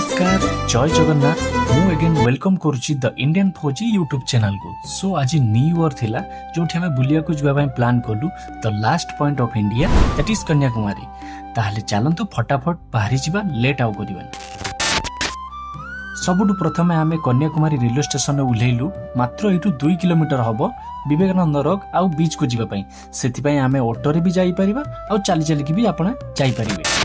नमस्कार जय जगन्नाथ मु अगेन वेलकम करुच्ची द इंडियन फौजी यूट्यूब चैनल को। सो आज न्यू ईयर थिला जो आम बुलिया को जावाई प्लान कलु the last point of India that is Kanyakumari. ताहले चलंतु फटाफट बाहरी जिबा लेट आउ करिबानी। सबुठु प्रथमे आमे कन्याकुमारी रेलवे स्टेशन उल्हेलु। मात्र एठु 2 किलोमीटर हबो विवेकानंद रॉक आउ बीच को जिबा पई। सेति पई आमे ऑटो रे भी जाई परिबा आउ चाली चाली की भी आपण जाई परिबे।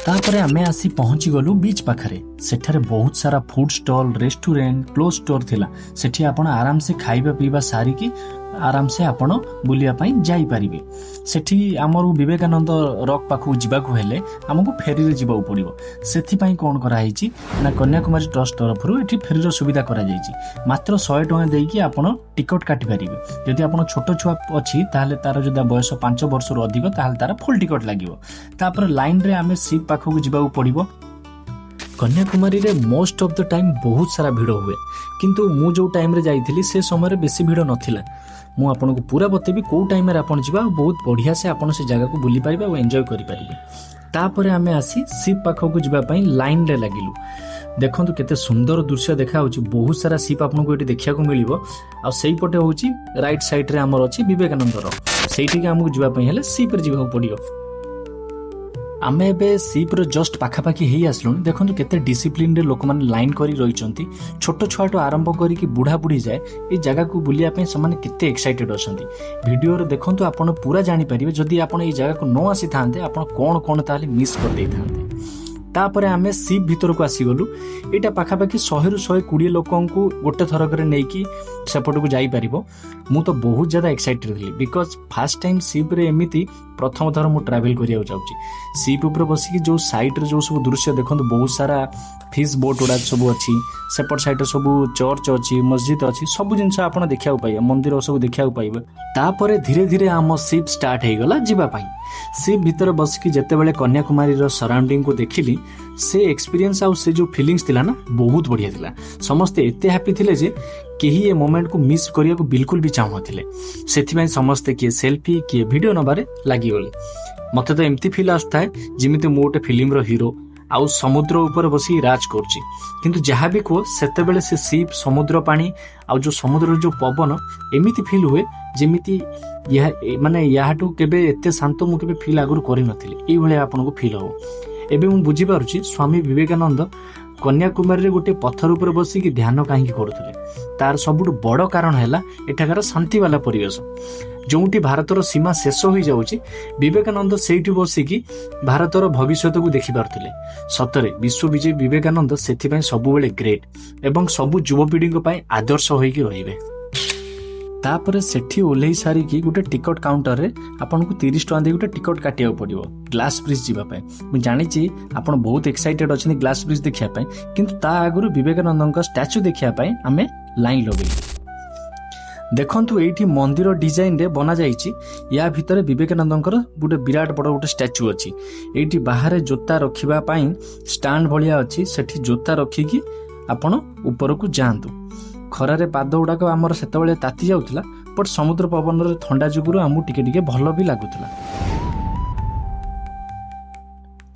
तापरे आमे आसी पहुंची गलु बीच पाखरे। सेठारे बहुत सारा food stall restaurant close store थिला। सेठी आपण आराम से खाइबा पीबा सारी की आराम से आपण बुलिया पई जाई परिबे। सेठी हमरु विवेकानंद रॉक पाखु जिबाकु हेले हमकु फेरी रे जिबाउ पड़िबो। सेथि पई कोन करा हिची ना कन्याकुमारी ट्रस्ट तरफरु एठी फेरी रो सुविधा करा जाईची। मात्र 100 टका देकी आपण टिकट काटि परिबे। यदि आपण छोटो छुआ अछि ताहाले तार जदा बयस 5 वर्ष रो अधिक ताहाले तार फुल टिकट लागिवो। तापर लाइन रे आमे सीट पाखु जिबाउ पड़िबो। कन्याकुमारी रे मोस्ट ऑफ द टाइम बहुत सारा भिड़ हुए, किंतु मु जो टाइम रे जाइथिली से समय रे बेसी भिड़ नथिला। मु आपन को पूरा बतेबी को टाइम रे आपन जिबा बहुत बढ़िया से आपन से जगह को बुली पारिबे और एन्जॉय करि पारिबे। तापरे आमे आसी शिप पाखो को जिबा पई लाइन रे लागिलु। देखंतु केते सुंदर दृश्य देखा होची। बहुत सारा शिप आपन को एटी देखिया को मिलिबो। आ सेही पटे होची राइट साइड रे हमर अछि विवेकानंद रॉक। सेठी के हमकु जिबा पई हेले शिप रे जिबा पड़ियो। आमे एबे शिप रो जस्ट पाखापाखी हेई आसलुनी। देखंतु केते डिसिप्लिन रे लोक माने लाइन करी रहिचंती। छोट छुआटो आरंभ करी कि बुढ़ा बुढ़ी जाए ए जगह को बुलिया पे समान केते एक्साइटेड अछंती। वीडियो रे देखंतु आपण पूरा जानि परिबे। जदि आपण ए जगह को न आसी थांते आपण कोन कोन ताले मिस कर देई थांते। तापरे आमे शिप भीतर को आसी गलु। एटा पाखापाखी 100 रु 120 लोकन को गोटे थरक रे नै कि सेपट को जाई परिबो। मु तो बहुत ज्यादा excited Thali because first time ship रे एमिति प्रथम थर मु ट्रैवल करिया जाउची। शिप ऊपर बसी कि जो साइड रे जो सब दृश्य देखंतु बहुत सारा फिश बोट उडा सब अछि। सेपट साइड रे सब चर्च अछि मस्जिद अछि सब जिंस आपण देखिया पाइबे मंदिर सब देखिया पाइबे। तापरे धीरे धीरे हम शिप स्टार्ट हे गला जिबा पई। शिप भीतर बस कि जेते बेले कन्याकुमारी रो सराउंडिंग को देखिली से एक्सपीरियंस आ से जो फीलिंग्स थिला ना बहुत बढ़िया थिला। समस्त एते हैप्पी थिले जे केही ए मोमेंट को मिस करिया को बिल्कुल भी चाहू नथिले। सेथि पई समस्त के सेल्फी के वीडियो नबारे लागि गले। मते तो एम्ति फील आस्ताय जिमिति मो गोटे फिल्म रो हीरो आउ समुद्र ऊपर बसी राज करछि। किंतु जहा भी को सेते बेले से शिप समुद्र पानी आउ जो समुद्र जो पवन एमिति फील हुए जेमिति यह माने याटू केबे एते शांत मु केबे फील आगुर करि नथिले। एई भले आपन को फील हो। एबे मु बुझी पारुछि स्वामी विवेकानंद कन्याकुमारी रे गोटे पत्थर ऊपर बसी कि ध्यान काहे करथुले। तार सबुठ बड़ कारण हैला एठाकार शांति वाला परिवेश। जोंटी भारतर सीमा शेष हो जाउची विवेकानंद सेठी बसी कि भारतर भविष्य को देखि पारथिले। सतरे विश्व विजय विवेकानंद सेथि पई सब बेले ग्रेट एवं सब युवपीढ़ी को पई आदर्श होई कि रहिबे। तापरे सेठी ओल्हेई सारी कि गोटे टिकट काउंटर रे आपन को 30 टका दे गोटे टिकट काटिया पड़िबो ग्लास ब्रिज जिबा पई। मु जानि छी आपन बहुत एक्साइटेड अछनी ग्लास ब्रिज देखिया पई, किंतु ता आगुरु विवेकानंद का स्टैच्यू देखिया पई हमें लाइन लगई। देखंतु एठी मंदिर डिजाइन रे बना जाईची। या भितरे विवेकानंदଙ୍କର गोटे विराट बड़ गोटे स्टैच्यू अछि। एठी बाहर जोता रखिबा पई स्टैंड भलिया अछि। सेठी जोता रखी कि आपण ऊपर को जांतु। खरारे पाद गुड़ाक आमर सेते बेले ताती जाउथला, बट समुद्र पवन रे ठंडा जुगुरु हमु टिके टिके भलो भी लागुथला।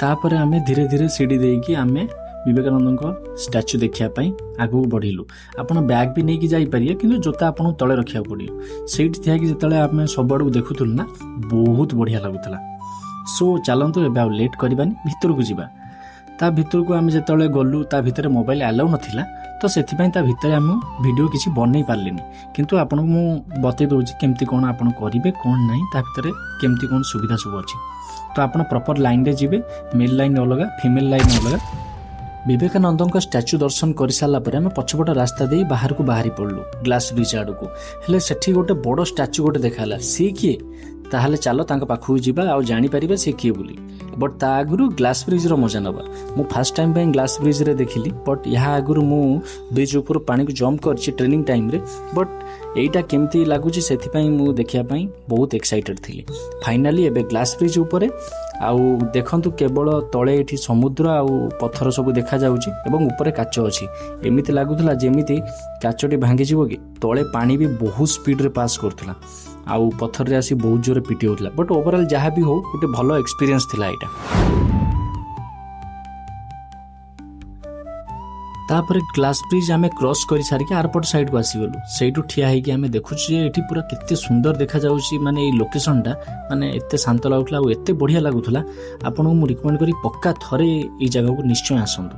तापरे आमे धीरे धीरे सीढ़ी देकी आमे विवेकानंद को स्टैच्यू देखिया पई आगु बढ़िलु। आपण बैग भी नेकी जाई परिया, किंतु जोता आपण तळे रखिया पड़ियो। सेठी थिया कि जेतले आमे सबआडू देखुथुल ना बहुत बढ़िया लागुथला। सो चलंतु एबे आ लेट करबानी भीतर को जिबा। ता भीतर को आमे जेतले गल्लु ता भितरे मोबाइल अलाउ नथिला, तो सेथि पई ता भितरे हम वीडियो किछि बनै पारलेनी। किंतु आपण को मु बतै दोछि केमती कोन आपण करिवे कोन नाही, ता भितरे केमती कोन सुविधा सब अछि। तो आपण प्रॉपर लाइन रे जिवे। मेल लाइन अलगा फीमेल लाइन अलगा। विवेकानंद का स्टैच्यू दर्शन कर सारा पर आम पछपट रास्ता दे बाहर को बाहरी पड़लु ग्लास ब्रिज आड़ को। हेले सेठी गोटे बड़ स्टैच्यू गोटे देखाला। सी किए ताहले चलो तांका पाखु जिबा आ जानि परिबे से किए बोली। बट ता आगुरु ग्लास ब्रिज रो मजा नबा। मु फर्स्ट टाइम पे ग्लास ब्रिज रे देखिली, बट यहाँ आगुरु मु ब्रिज ऊपर पानी को जंप करछि ट्रेनिंग टाइम रे। बट एटा केमती लागुछि सेथि पई मु देखिया पई बहुत एक्साइटेड थिली। फाइनली एबे ग्लास ब्रिज ऊपर आउ देखंतु केवल तळे एठी समुद्र आउ पत्थर सब देखा जाउछि एवं ऊपर काच अछि। एमिति लागुथला जेमिति काचटी भांगी जिवो कि तळे पानी भी बहुत स्पीड रे पास करथला आउ पत्थर रे आसी बहुत जोरे पिटी होतला। बट ओवरऑल जहाँ भी हो गोटे भलो एक्सपीरियंस थिला एटा। तापर ग्लास ब्रिज आम क्रॉस कर सारिक आरपट साइड को आसीगलु से ठिया होगी आम देखुँ ये पूरा केते सुंदर देखा जाउछि माने ये लोकेशनटा माने एते शांत लगुला और एते बढ़िया लगुला आपन को रिकमेंड करी पक्का थरे ये जगह को निश्चय आसंतु।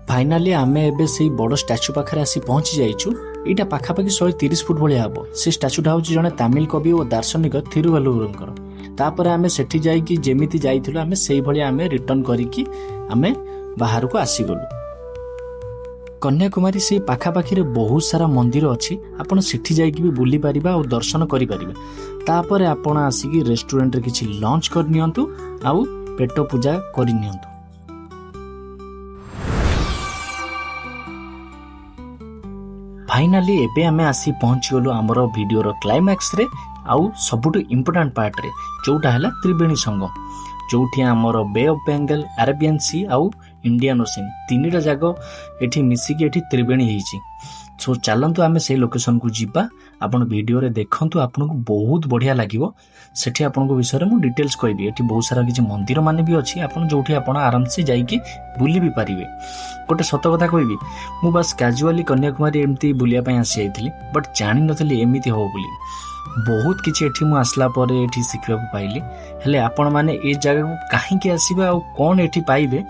फाइनाली आम एबे से बड़ स्टाच्यू पाखे आसी पहुंची जाइछु। एटा पाखापाखि 130 फुट भाया हम से स्टाच्यूटा हूँ जड़े तमिल कवि और दार्शनिक थिरुवल्लुवरंकर। तापर आम सेठी जाइकी जेमिति जाइथिलु आम सेही भलिया आम रिटर्न करिकी आम बाहर को आसीगलु। कन्याकुमारी से पाखापाखि रे बहुत सारा मंदिर अच्छी आपन सेठी जाइकी भी बुली परिबा और दर्शन करि परिबे। तापर आपन आसिकी रेस्टोरेंट रे किछि लंच कर नियंतु आउ पेट पूजा करि नियंतु। फाइनाली एबे आमे आसी पहुंची गलु आमर वीडियो रो क्लाइमैक्स रे आउ सबुठु इम्पोर्टेंट पार्ट रे जोटा हैला त्रिवेणी संगम जोठी आमर बे ऑफ बेंगल अरेबियन सी आउ इंडियन ओशन तीनटा जागो एठी मिसिकी एठी त्रिवेणी हेची। सो चलंतु आमे से लोकेशन को जिबा आपण वीडियो रे देखंतु आपन को बहुत बढ़िया लागिवो। सेठी आपन को विषय रे मु डिटेल्स कहबी। एठी बहुत सारा किछि मंदिर माने भी अछि आपन जोठी आपन आराम से जाइकी बुली भी पारिबे। गोटे सत कथा कहबी मु बस कैजुअली कन्याकुमारी एमती बुलिया पय आसी आइथिली बट जानि नथली एमिति हो बुली। बहुत किछि एठी मु आसला परे एठी सिखिबा को पाइली। हेले आपण माने ए जगह को काहे के आसीबा आ कोन एठी पाइबे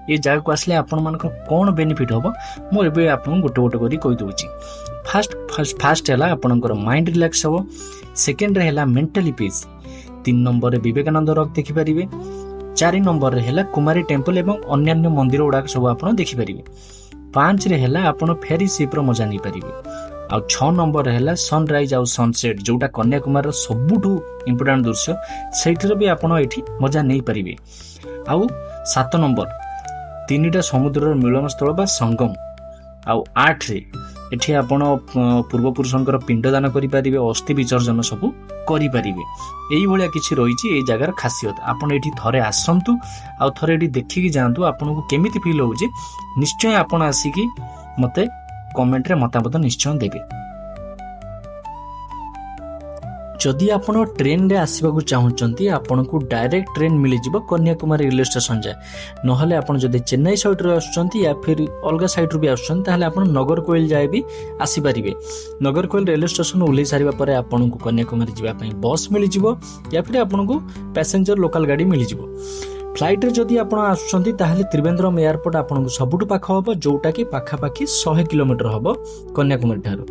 ए जगह को आसले आपण मान को कोन बेनिफिट होबो मु एबे आपन गोटे गोटे करी कहि दोछि। फास्ट हैला आपनकर माइंड रिलैक्स हो। सेकंड रे हैला मेंटली पीस। 3 नंबर रे विवेकानंद रॉक देखि परिबे। 4 नंबर रे हैला कुमारी टेम्पल एवं अन्य मंदिर गुडा सब आपन देखि परिबे। 5 रे हैला आपन फेरी शिप रो मजा नै परिबे। आ 6 नंबर रे हैला सनराइज आ सनसेट जोटा कन्याकुमारी रो सबुठु इंपोर्टेंट दृश्य सेठिरो भी आपन एठी मजा नै परिबे। आ 7 नंबर 3टा समुद्र रो मिलन स्थल बा संगम। आ 8 रे एठी आपण पूर्व पुरुषंकर पिंडदान करि परिबे अस्थि विसर्जन सब करि परिबे। एई भलिया किछि रहिछि ए जगार खासियत। आपण एठी थरे आसंतु आ थरे एठी देखिकि जांतु आपन को केमिति फील होउछि निश्चय आपण आसीकि मते कमेंट रे मतामत निश्चय देबे। जदि आपण ट्रेन रे आसीबा को चाहुचंती आपण को डायरेक्ट ट्रेन मिली जिवो कन्याकुमारी रेलवे स्टेशन जाय। नहले आपण जदि चेन्नई साइड रे आछंती या फिर अलगा साइड रो भी आछंती ताहले आपण नगरकोइल जाय भी आसी परिबे। नगरकोइल रेलवे स्टेशन उल्ले सारिबा परे आपण को कन्याकुमारी जिबा पई बस मिली जिवो या फिर आपण को पैसेंजर लोकल गाड़ी मिली जिवो। फ्लाइट रे जदि आपण आछंती ताहले त्रिवेंद्रम एयरपोर्ट आपण को सबुठु पाख होबो जोटा कि पाखापाखि 100 किलोमीटर होबो कन्याकुमारी ठारो।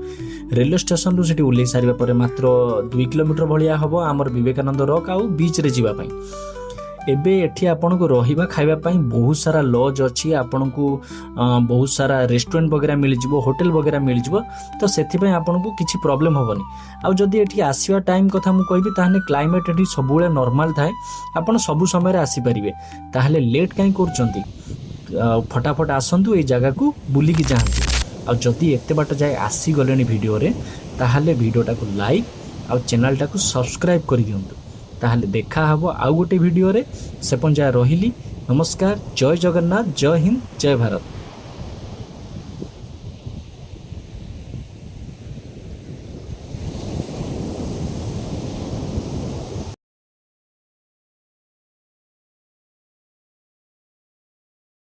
रेलवे स्टेशन रु सेठी उल्ले सारिबा परे मात्र 2 किलोमीटर भलिया होबो आमर विवेकानंद रॉक आउ बीच रे जिबा पई। एबे एठी आपन को रहिबा खाइबा पई बहुत सारा लॉज अछि आपन को बहुत सारा रेस्टोरेंट वगैरह मिल जिवो होटल वगैरह मिल जिवो तो सेथि पई आपन को किछि प्रॉब्लम होबनी। आ जदि एठी आसीबा टाइम कथा मु कहबी ताहने क्लाइमेट एठी सबुले नॉर्मल थाए आपन सबु समय रे आसी परिबे। ताहले लेट काई करचंती फटाफट आसंतु ए जगह को बुली की जाहंतु। आ जदि एते बाट जाय आसी गलेनी वीडियो रे ताहले वीडियोटा को लाइक आ चैनल टा को सब्सक्राइब करि दियंतु। ताहले देखा हबो आउ गोटे वीडियो रे। से पन जा रहिली। नमस्कार, जय जगन्नाथ, जय हिंद, जय भारत।